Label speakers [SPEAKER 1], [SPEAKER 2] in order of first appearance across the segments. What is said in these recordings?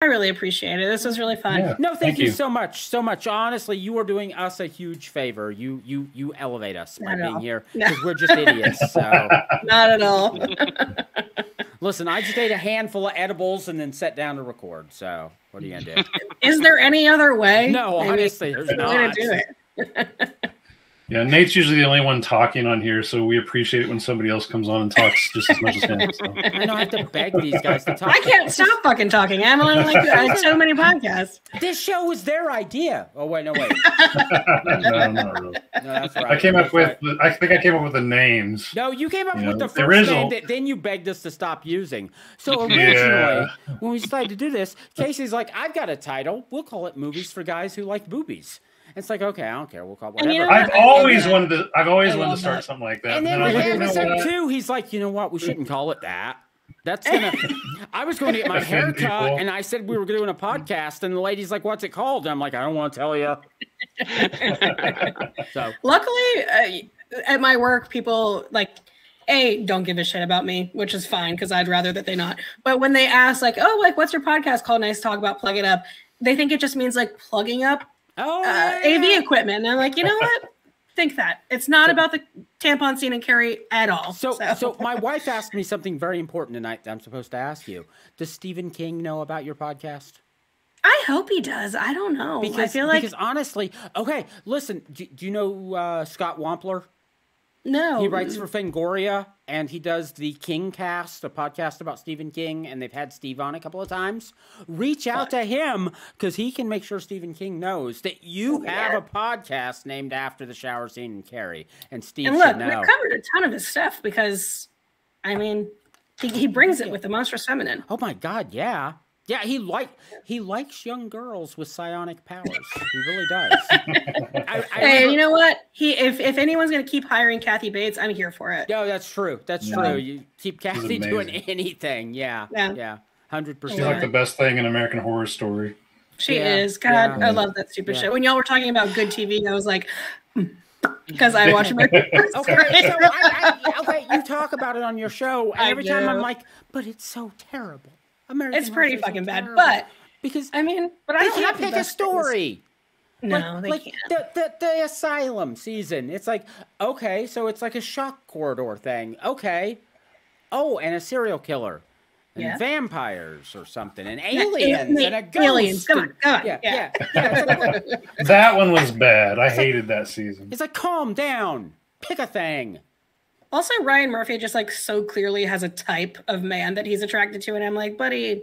[SPEAKER 1] really appreciate it. This was really fun.
[SPEAKER 2] Yeah,
[SPEAKER 3] No, thank you so much. So much. Honestly, you are doing us a huge favor. You elevate us by being here because we're just idiots. So
[SPEAKER 1] not at all.
[SPEAKER 3] Listen, I just ate a handful of edibles and then sat down to record. So what are you gonna do?
[SPEAKER 1] Is there any other way?
[SPEAKER 3] No, honestly, there's not.
[SPEAKER 1] Way to do it.
[SPEAKER 2] Yeah, Nate's usually the only one talking on here, so we appreciate it when somebody else comes on and talks just as much as him. So.
[SPEAKER 3] I don't have to beg these guys to talk.
[SPEAKER 1] I can't stop fucking talking. I'm on like so many podcasts.
[SPEAKER 3] This show was their idea. Oh wait, no wait.
[SPEAKER 2] No, not really.
[SPEAKER 3] No, that's right.
[SPEAKER 2] I came up with. I think I came up with the names.
[SPEAKER 3] No, you came up with the first
[SPEAKER 2] original
[SPEAKER 3] name that then you begged us to stop using. So originally, when we decided to do this, Casey's like, "I've got a title. We'll call it Movies for Guys Who Like Boobies." It's like, okay, I don't care. We'll call it whatever.
[SPEAKER 1] You know
[SPEAKER 2] I've always wanted to start something like that.
[SPEAKER 3] And then with episode 2, he's like, you know what? We shouldn't call it that. That's gonna. I was going to get my hair cut, and I said we were doing a podcast, and the lady's like, "What's it called?" And I'm like, "I don't want to tell you." So
[SPEAKER 1] luckily, at my work, people don't give a shit about me, which is fine because I'd rather that they not. But when they ask, like, "Oh, like, what's your podcast called?" and I talk about Plug It Up, they think it just means like plugging up AV equipment. And I'm like, you know what? Think that. It's not about the tampon scene and Carrie at all.
[SPEAKER 3] So my wife asked me something very important tonight that I'm supposed to ask you. Does Stephen King know about your podcast?
[SPEAKER 1] I hope he does. I don't know. I feel like...
[SPEAKER 3] Because honestly... Okay, listen. Do you know Scott Wampler?
[SPEAKER 1] No.
[SPEAKER 3] He writes for Fangoria, and he does the King Cast, a podcast about Stephen King, and they've had Steve on a couple of times. Reach out to him, because he can make sure Stephen King knows that you have a podcast named after the shower scene in Carrie, and Steve should know.
[SPEAKER 1] We've covered a ton of his stuff, because, I mean, he brings it with the Monstrous Feminine.
[SPEAKER 3] Oh my God, yeah. Yeah, he likes young girls with psionic powers. He really does.
[SPEAKER 1] Hey, you know what? If anyone's gonna keep hiring Kathy Bates, I'm here for it.
[SPEAKER 3] No, that's true. That's true. You keep Kathy doing anything. Yeah. 100%.
[SPEAKER 2] She's like the best thing in American Horror Story.
[SPEAKER 1] She is. God, I love that stupid shit. When y'all were talking about good TV, I was like, because I watch American Horror Story.
[SPEAKER 3] Okay, you talk about it on your show, and every time I'm like, but it's so terrible.
[SPEAKER 1] It's pretty fucking bad, but
[SPEAKER 3] because
[SPEAKER 1] I mean, but
[SPEAKER 3] they
[SPEAKER 1] I don't
[SPEAKER 3] can't pick a story.
[SPEAKER 1] No, they can't.
[SPEAKER 3] The asylum season. It's like, okay, so it's like a shock corridor thing. Okay. Oh, and a serial killer. And vampires or something. And aliens and a ghost.
[SPEAKER 1] Aliens. Come on.
[SPEAKER 3] Yeah.
[SPEAKER 2] That one was bad. I hated that season.
[SPEAKER 3] It's like, calm down. Pick a thing.
[SPEAKER 1] Also, Ryan Murphy just so clearly has a type of man that he's attracted to, and I'm like, buddy,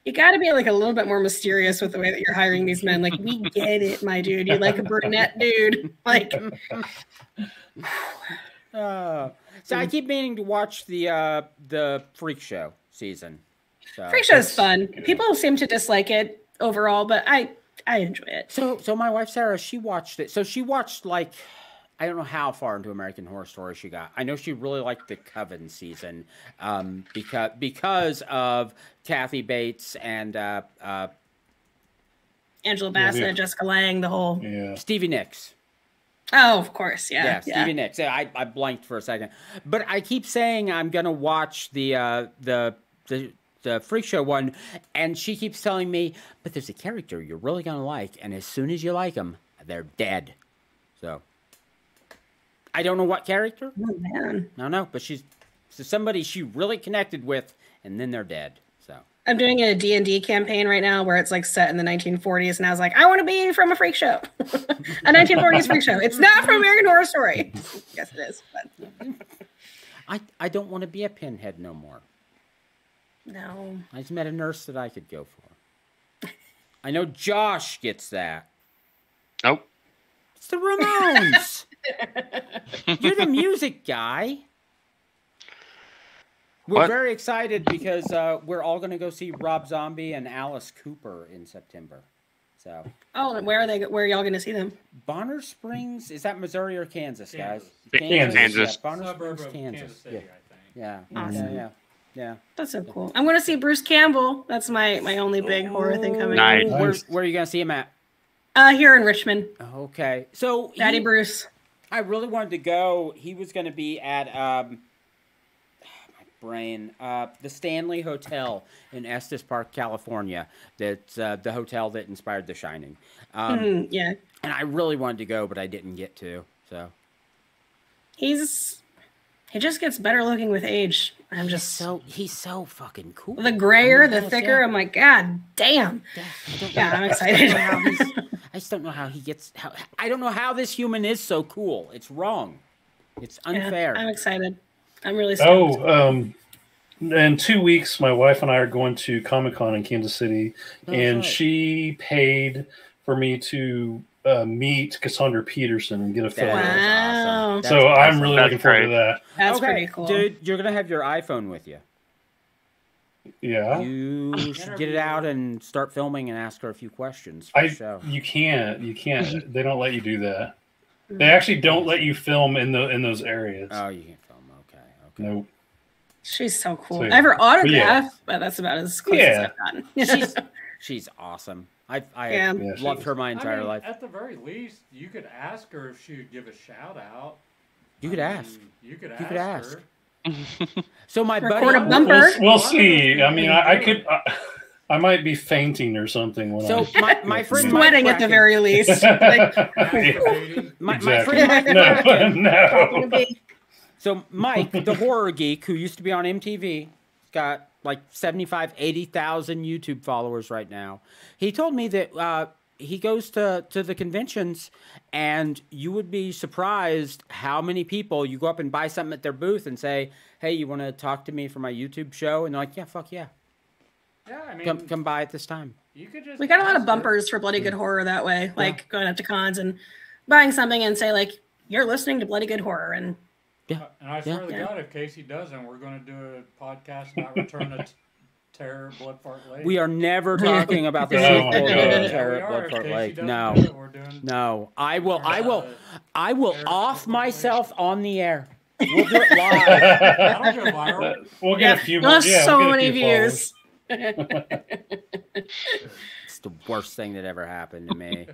[SPEAKER 1] you got to be a little bit more mysterious with the way that you're hiring these men. Like, we get it, my dude. You like a brunette dude,
[SPEAKER 3] So I keep meaning to watch the Freak Show season. So
[SPEAKER 1] Freak Show is fun. People seem to dislike it overall, but I enjoy it.
[SPEAKER 3] So my wife Sarah, she watched it. So she watched I don't know how far into American Horror Story she got. I know she really liked the Coven season because of Kathy Bates and
[SPEAKER 1] Angela Bassett, Jessica Lange, the whole
[SPEAKER 3] Stevie Nicks.
[SPEAKER 1] Oh, of course, yeah,
[SPEAKER 3] Stevie Nicks. I blanked for a second, but I keep saying I'm gonna watch the Freak Show one, and she keeps telling me, but there's a character you're really gonna like, and as soon as you like them, they're dead. So. I don't know what character.
[SPEAKER 1] Oh, man.
[SPEAKER 3] No, but she's somebody she really connected with, and then they're dead. So
[SPEAKER 1] I'm doing a D&D campaign right now where it's set in the 1940s, and I was like, I want to be from a freak show, a 1940s freak show. It's not from American Horror Story. Yes, it is. But
[SPEAKER 3] I don't want to be a pinhead no more.
[SPEAKER 1] No.
[SPEAKER 3] I just met a nurse that I could go for. I know Josh gets that.
[SPEAKER 4] Nope.
[SPEAKER 3] It's the Ramones. You're the music guy. We're very excited because we're all going to go see Rob Zombie and Alice Cooper in September. So.
[SPEAKER 1] Oh, and where are they? Where are y'all going to see them?
[SPEAKER 3] Bonner Springs. Is that Missouri or Kansas, guys?
[SPEAKER 4] Kansas.
[SPEAKER 3] Yeah, Bonner Springs, Kansas.
[SPEAKER 5] City, I think.
[SPEAKER 3] Yeah.
[SPEAKER 1] Awesome.
[SPEAKER 3] Yeah.
[SPEAKER 1] That's so cool. I'm going to see Bruce Campbell. That's my only big horror thing coming.
[SPEAKER 4] Nice.
[SPEAKER 3] Where are you going to see him at?
[SPEAKER 1] Here in Richmond.
[SPEAKER 3] Okay. So
[SPEAKER 1] Daddy Bruce.
[SPEAKER 3] I really wanted to go. He was going to be at brain. The Stanley Hotel in Estes Park, California. That's the hotel that inspired The Shining.
[SPEAKER 1] Yeah.
[SPEAKER 3] And I really wanted to go, but I didn't get to. So
[SPEAKER 1] He just gets better looking with age.
[SPEAKER 3] he's so fucking cool.
[SPEAKER 1] The grayer,
[SPEAKER 3] I mean,
[SPEAKER 1] the thicker.
[SPEAKER 3] yeah.
[SPEAKER 1] I'm like, God damn. Yeah, I'm excited.
[SPEAKER 3] I just don't know how he gets. I don't know how this human is so cool. It's wrong. It's unfair.
[SPEAKER 1] Yeah, I'm excited. I'm really stoked.
[SPEAKER 2] In 2 weeks, my wife and I are going to Comic-Con in Kansas City, and
[SPEAKER 3] right.
[SPEAKER 2] she paid for me to meet Cassandra Peterson and get a photo.
[SPEAKER 1] Wow.
[SPEAKER 3] That's
[SPEAKER 2] So
[SPEAKER 3] awesome.
[SPEAKER 2] I'm really
[SPEAKER 4] That's
[SPEAKER 2] looking forward
[SPEAKER 4] great.
[SPEAKER 2] to that.
[SPEAKER 1] That's
[SPEAKER 3] okay,
[SPEAKER 1] pretty cool.
[SPEAKER 3] dude. You're gonna have your iPhone with you.
[SPEAKER 2] Yeah.
[SPEAKER 3] You should get it out and start filming and ask her a few questions for the show.
[SPEAKER 2] You can't. They don't let you do that. They actually don't let you film in those areas.
[SPEAKER 3] Oh, you can't film. Okay.
[SPEAKER 2] Nope.
[SPEAKER 1] She's so cool.
[SPEAKER 2] So, yeah.
[SPEAKER 1] I have her autograph,
[SPEAKER 2] Yeah.
[SPEAKER 1] but that's about as close as I've gotten.
[SPEAKER 3] She's awesome. I
[SPEAKER 1] Yeah.
[SPEAKER 3] loved her my entire life.
[SPEAKER 5] At the very least, you could ask her if she would give a shout out.
[SPEAKER 3] You could ask.
[SPEAKER 5] You could
[SPEAKER 3] ask.
[SPEAKER 5] her.
[SPEAKER 3] So my
[SPEAKER 1] Record a
[SPEAKER 3] buddy.
[SPEAKER 1] bumper.
[SPEAKER 2] We'll see. I mean, I could. I might be fainting or something. When
[SPEAKER 3] So my friend
[SPEAKER 1] Sweating
[SPEAKER 3] Mike
[SPEAKER 1] at the
[SPEAKER 3] Bracken-
[SPEAKER 1] very least. Like,
[SPEAKER 3] my
[SPEAKER 2] Exactly.
[SPEAKER 3] friend Mike Bracken-
[SPEAKER 2] no.
[SPEAKER 3] So Mike, the horror geek who used to be on MTV, got like 75, 80,000 YouTube followers right now. He told me that he goes to the conventions, and you would be surprised how many people you go up and buy something at their booth and say, "Hey, you want to talk to me for my YouTube show?" And they're like, "Yeah, fuck yeah,
[SPEAKER 5] Yeah, I mean,
[SPEAKER 3] come by at this time."
[SPEAKER 5] you could just.
[SPEAKER 1] we got a lot
[SPEAKER 5] ask
[SPEAKER 1] of
[SPEAKER 5] her.
[SPEAKER 1] bumpers for Bloody Good Horror that way, like going up to cons and buying something and say like, "You're listening to Bloody Good Horror," and
[SPEAKER 5] And I swear to
[SPEAKER 1] Yeah.
[SPEAKER 5] God, if Casey doesn't, we're going to do a podcast about Return of Terror, Blood Fart Lake.
[SPEAKER 3] We are never talking about the
[SPEAKER 2] Oh my
[SPEAKER 3] sequel
[SPEAKER 2] God.
[SPEAKER 3] to
[SPEAKER 5] Yeah, we
[SPEAKER 3] Terror
[SPEAKER 5] are.
[SPEAKER 3] Blood
[SPEAKER 5] If
[SPEAKER 3] Fart
[SPEAKER 5] Casey
[SPEAKER 3] Lake.
[SPEAKER 5] doesn't
[SPEAKER 3] No,
[SPEAKER 5] do it, we're doing.
[SPEAKER 3] no, I will
[SPEAKER 5] Terror
[SPEAKER 3] off
[SPEAKER 5] Blood Fart
[SPEAKER 3] Myself
[SPEAKER 5] Lake.
[SPEAKER 3] on the air. We'll do it live.
[SPEAKER 5] That'll go viral.
[SPEAKER 2] We'll get a few
[SPEAKER 1] You'll
[SPEAKER 2] more.
[SPEAKER 1] have
[SPEAKER 2] Yeah,
[SPEAKER 1] so
[SPEAKER 2] we'll get a
[SPEAKER 1] many
[SPEAKER 2] few
[SPEAKER 1] views.
[SPEAKER 3] It's the worst thing that ever happened to me.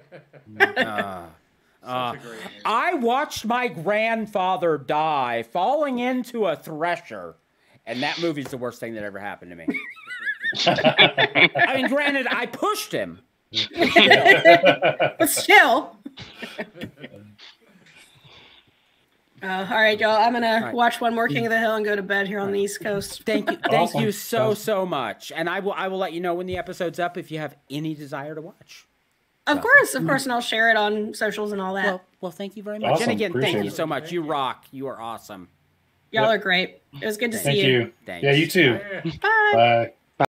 [SPEAKER 5] Such a great movie.
[SPEAKER 3] I watched my grandfather die falling into a thresher, and that movie's the worst thing that ever happened to me. I mean, granted, I pushed him.
[SPEAKER 1] but still. All right, y'all. I'm gonna
[SPEAKER 3] right.
[SPEAKER 1] watch one more King of the Hill and go to bed here on the East Coast.
[SPEAKER 3] Thank you
[SPEAKER 2] Awesome.
[SPEAKER 3] so much, and I will let you know when the episode's up if you have any desire to watch.
[SPEAKER 1] Of course, and I'll share it on socials and all that.
[SPEAKER 3] Well, thank you very much.
[SPEAKER 2] Awesome.
[SPEAKER 3] And again, thank
[SPEAKER 2] Appreciate
[SPEAKER 3] you
[SPEAKER 2] it.
[SPEAKER 3] so much. You rock. You are awesome.
[SPEAKER 1] Y'all are great. It was good to
[SPEAKER 2] Thank
[SPEAKER 1] see
[SPEAKER 2] you.
[SPEAKER 3] Thanks.
[SPEAKER 2] Yeah, you too.
[SPEAKER 5] Yeah.
[SPEAKER 1] Bye.
[SPEAKER 2] Bye.